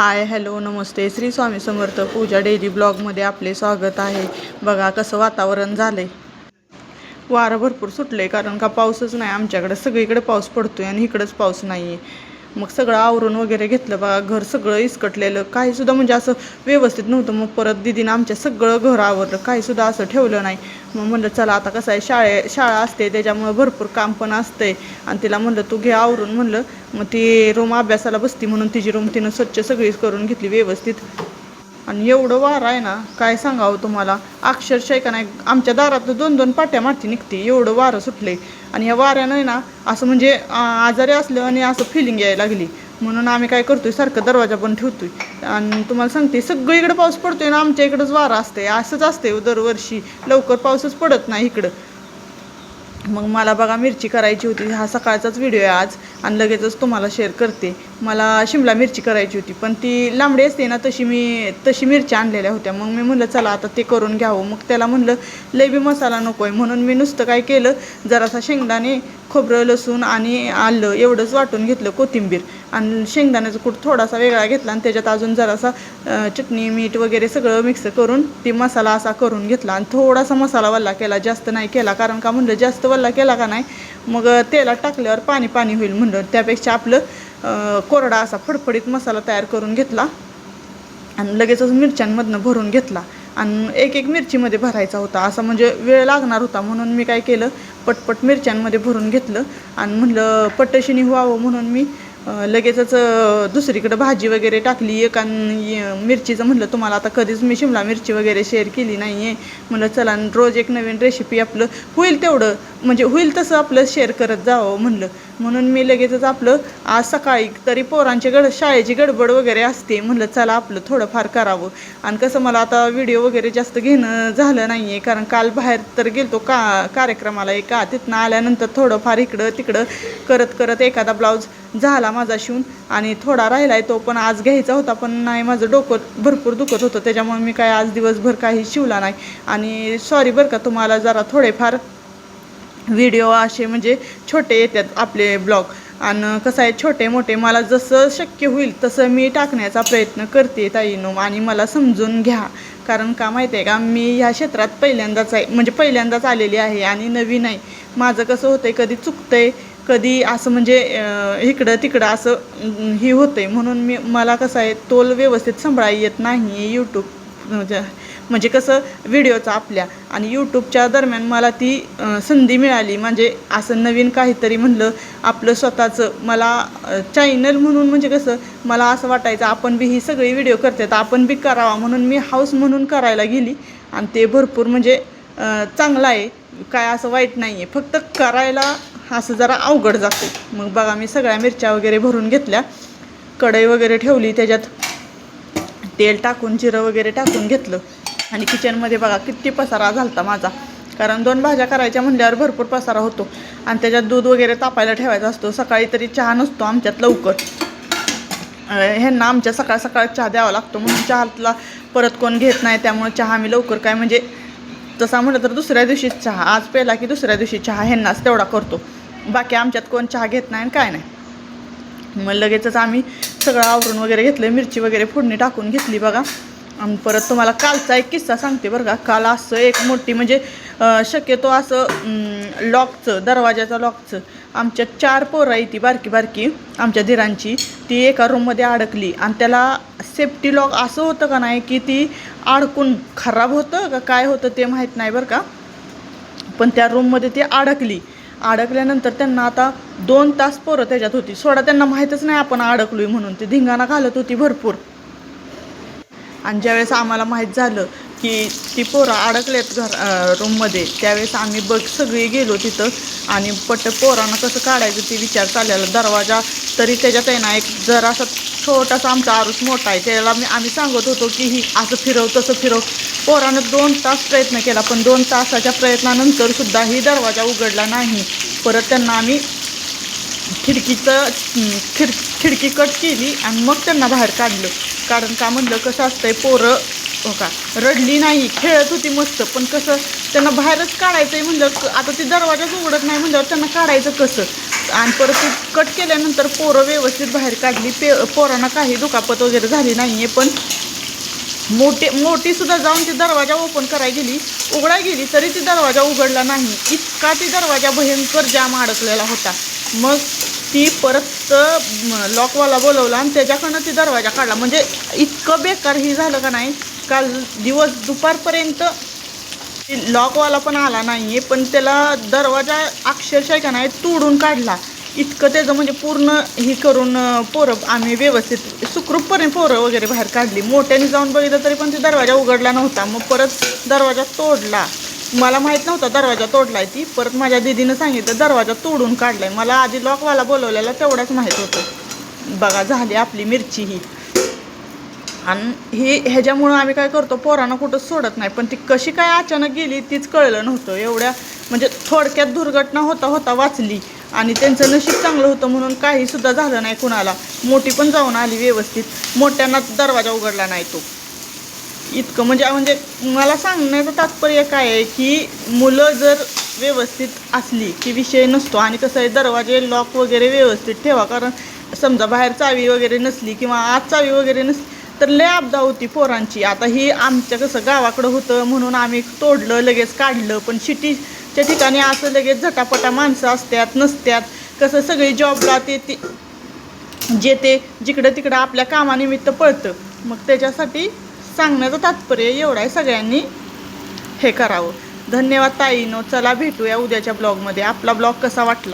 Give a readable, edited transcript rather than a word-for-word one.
Hi hello नमस्ते श्री स्वामी समर्थ पूजा daily ब्लॉगमध्ये आपले स्वागत आहे। बघा कसं वातावरण झालंय, वारं भरपूर सुटले कारण का पाऊसच नाही आमच्याकडे। सगळीकडे पाऊस पडतोय आणि इकडेच पाऊस नाहीये। मग सगळं आवरून वगैरे घेतलं बघा, घर सगळं इसकटलेलं, काही सुद्धा म्हणजे असं व्यवस्थित नव्हतं। मग परत दीदीनं आमच्या सगळं घर आवरलं, काही सुद्धा असं ठेवलं नाही। मग म्हणलं चला आता कसं आहे, शाळा असते त्याच्यामुळे भरपूर काम पण असते आणि तिला म्हणलं तू घे आवरून म्हणलं। मग ती रूम अभ्यासाला बसती म्हणून तिची रूम तिनं स्वच्छ सगळीच करून घेतली व्यवस्थित। आणि एवढं वारं आहे ना, काय सांगावं तुम्हाला, अक्षरशः का नाही आमच्या दारात 2-2 पाट्या मारती निघते, एवढं वारं सुटले। आणि ह्या वाऱ्यानं ना असं म्हणजे आजारी असलं आणि असं फिलिंग यायला लागली। म्हणून आम्ही काय करतोय, सारखं दरवाजा पण ठेवतोय। आणि तुम्हाला सांगते सगळीकडे पाऊस पडतोय ना, आमच्या इकडंच वारं असते। असंच असते दरवर्षी, लवकर पाऊसच पडत नाही इकडं। मग मला बघा मिरची करायची होती, हा सकाळचाच व्हिडिओ आहे आज आणि लगेचच तुम्हाला शेअर करते। मला शिमला मिरची करायची होती, पण ती लांबडी असते ना तशी मिरची आणलेल्या होत्या। मग मी म्हणलं चला आता ते करून घ्यावं। मग त्याला म्हणलं लय बी मसाला नको आहे, म्हणून मी नुसतं काय केलं, जरासा शेंगदाणे, खोबरं, लसूण आणि आलं एवढंच वाटून घेतलं, कोथिंबीर आणि शेंगदाण्याचा कूट थोडासा वेगळा घेतला आणि त्याच्यात अजून जरासा चटणी मीठ वगैरे सगळं मिक्स करून ती मसाला असा करून घेतला। आणि थोडासा मसाला वल्ला केला, जास्त नाही केला, कारण का म्हणलं जास्त वल्ला केला का नाही मग तेलात टाकल्यावर पाणी पाणी होईल म्हणलं। त्यापेक्षा आपलं कोरडा असा फडफडीत मसाला तयार करून घेतला आणि लगेचच मिरच्यांमधनं भरून घेतला। आणि एक मिरचीमध्ये भरायचा होता, असा म्हणजे वेळ लागणार होता, म्हणून मी काय केलं पटपट मिरच्यांमध्ये भरून घेतलं। आणि म्हणलं पटशीनी व्हावं म्हणून मी लगेचच दुसरीकडे भाजी वगैरे टाकली एक। आणि मिरचीचं म्हणलं तुम्हाला आता कधीच मी शिमला मिरची वगैरे शेअर केली नाही आहे, म्हणलं चला रोज एक नवीन रेसिपी आपलं होईल तेवढं म्हणजे होईल तसं आपलं शेअर करत जावं म्हणलं। म्हणून मी लगेचच आपलं आज सकाळी तरी पोरांची शाळेची गडबड वगैरे असते, म्हणलं चला आपलं थोडंफार करावं। आणि कसं मला आता व्हिडिओ वगैरे जास्त घेणं झालं नाही आहे, कारण काल बाहेर तर गेलतो कार्यक्रमाला एका, तिथनं आल्यानंतर थोडंफार इकडं तिकडं करत करत एखादा ब्लाऊज झाला माझा शिवून आणि थोडा राहिला आहे तो पण आज घ्यायचा होता, पण नाही माझं डोकं भरपूर दुखत होतं, त्याच्यामुळे मी काय आज दिवसभर काही शिवला नाही। आणि सॉरी बरं का, तुम्हाला जरा थोडेफार व्हिडिओ असे म्हणजे छोटे येतात आपले ब्लॉग। आणि कसं आहे छोटे मोठे मला जसं शक्य होईल तसं मी टाकण्याचा प्रयत्न करते ताईनो, आणि मला समजून घ्या। कारण का माहिती आहे का, मी ह्या क्षेत्रात पहिल्यांदाच आहे, म्हणजे पहिल्यांदाच आलेली आहे आणि नवीन आहे। माझं कसं होतंय, कधी चुकतंय, कधी असं म्हणजे इकडं तिकडं असं ही होतंय, म्हणून मला कसं आहे तोल व्यवस्थित सांभाळता येत नाही यूट्यूब म्हणजे कसं व्हिडिओचा आपल्या। आणि यूट्यूबच्या दरम्यान मला ती संधी मिळाली, म्हणजे असं नवीन काहीतरी म्हणलं आपलं स्वतःचं मला चॅनल म्हणून, म्हणजे कसं मला असं वाटायचं आपण बी ही सगळी व्हिडिओ करतात आपण बी करावा, म्हणून मी हाऊस म्हणून करायला गेली। आणि ते भरपूर म्हणजे चांगलं आहे, काय असं वाईट नाही आहे, फक्त करायला असं जरा अवघड जातं। मग बघा मी सगळ्या मिरच्या वगैरे भरून घेतल्या, कढई वगैरे ठेवली, त्याच्यात तेल टाकून जिरं वगैरे टाकून घेतलं। आणि किचनमध्ये बघा किती पसारा झालता माझा, कारण 2 भाज्या करायच्या म्हणल्यावर भरपूर पसारा होतो। आणि त्याच्यात दूध वगैरे तापायला ठेवायचा असतो, सकाळी तरी चहा नसतो आमच्यात लवकर, ह्यांना आमच्या सकाळ सकाळ चहा द्यावा लागतो, म्हणून चहाला परत कोण घेत नाही, त्यामुळे चहा मी लवकर काय म्हणजे तसा म्हटलं तर दुसऱ्या दिवशीच चहा, आज पेला की दुसऱ्या दिवशी चहा ह्यांनाच तेवढा करतो, बाकी आमच्यात कोण चहा घेत नाही आणि काय नाही। मग लगेचच आम्ही सगळं आवरून वगैरे घेतलं, मिरची वगैरे फोडणी टाकून घेतली बघा। आणि परत तुम्हाला कालचा एक किस्सा सांगते बरं का। काल असं एक मोठी म्हणजे शक्यतो असं लॉकचं, दरवाजाचं लॉकचं, आमच्या 4 पोरं आहे ती बारकी बारकी आमच्या धीरांची, ती एका रूममध्ये अडकली। आणि त्याला सेफ्टी लॉक असं होतं का नाही की ती अडकून खराब होतं का काय होतं ते माहीत नाही बरं का, पण त्या रूममध्ये ती अडकल्यानंतर त्यांना आता 2 तास पोरं त्याच्यात होती, सोडा त्यांना माहीतच नाही आपण अडकलोय म्हणून, ती धिंगाणा घालत होती भरपूर। आणि ज्यावेळेस आम्हाला माहीत झालं की ती पोरं अडकलेत रूममध्ये, त्यावेळेस आम्ही सगळी गेलो तिथं आणि पोरांना कसं काढायचं ते विचार चाललेला। दरवाजा तरी त्याच्यात आहे ना एक जरासा छोटासा आमचा आरूस मोठा आहे, त्याला आम्ही सांगत होतो की ही असं फिरव तसं फिरव। पोरानं 2 तास प्रयत्न केला, पण 2 तासाच्या प्रयत्नानंतर सुद्धा ही दरवाजा उघडला नाही। परत त्यांना आम्ही खिडकी कट केली आणि मग त्यांना बाहेर काढलं, कारण का म्हणलं कसं असतंय पोरं हो का रडली नाही, खेळत होती मस्त, पण कसं त्यांना बाहेरच काढायचं आहे म्हणलं, आता ती दरवाजाच उघडत नाही म्हणल्यावर त्यांना काढायचं कसं, आणि परत ती कट केल्यानंतर पोरं व्यवस्थित बाहेर काढली. पोरांना काही दुखापत वगैरे झाली नाही आहे. पण मोठी सुद्धा जाऊन ती दरवाजा ओपन करायला गेली, उघडाय गेली तरी ती दरवाजा उघडला नाही. इतका ती दरवाजा भयंकर जाम अडकलेला होता. मग ती परत लॉकवाला बोलवला आणि त्याच्याकडनं ती दरवाजा काढला. म्हणजे इतकं बेकार ही झालं का नाही. काल दुपारपर्यंत लॉकवाला पण आला नाही आहे, पण त्याला दरवाजा अक्षरशः का नाही तोडून काढला. इतकं त्याचं म्हणजे पूर्ण ही करून पोरं आम्ही व्यवस्थित सुखरूपपणे पोरं वगैरे बाहेर काढली. मोठ्याने जाऊन बघितलं तरी पण ती दरवाजा उघडला नव्हता. मग परत दरवाजा तोडला. मला माहीत नव्हता दरवाजा तोडलाय ती. परत माझ्या दीदीनं सांगितलं दरवाजा तोडून काढलाय. मला आधी लॉकवाला बोलवलेला तेवढंच माहीत होतं. बघा झाली आपली मिरची ही. आणि ह्याच्यामुळं आम्ही काय करतो, पोरांना कुठं सोडत नाही. पण ती कशी काय अचानक गेली तीच कळलं नव्हतं. एवढ्या म्हणजे थोडक्यात दुर्घटना होता वाचली. आणि त्यांचं नशीब चांगलं होतं म्हणून काहीसुद्धा झालं नाही कुणाला. मोठी पण जाऊन आली व्यवस्थित. मोठ्यांना दरवाजा उघडला नाही तो. इतकं म्हणजे मला सांगण्याचं तात्पर्य काय आहे की मुलं जर व्यवस्थित असली की विषय नसतो. आणि कसं आहे, दरवाजे लॉक वगैरे व्यवस्थित ठेवा. कारण समजा बाहेर चावी वगैरे नसली किंवा आत चावी वगैरे नसली तर लय आपदा होती पोरांची. आता ही आमच्या कसं गावाकडं होतं म्हणून आम्ही तोडलं, लगेच काढलं. पण सिटीच्या ठिकाणी असं लगेच झटापटा माणसं असतात नसतात. कसं सगळी जॉबला ते ते जिकडं तिकडं आपल्या कामानिमित्त पळतं. मग त्याच्यासाठी सांगण्याचं तात्पर्य एवढं आहे, सगळ्यांनी हे करावं. धन्यवाद ताईनो. चला भेटूया उद्याच्या ब्लॉगमध्ये. आपला ब्लॉग कसा वाटला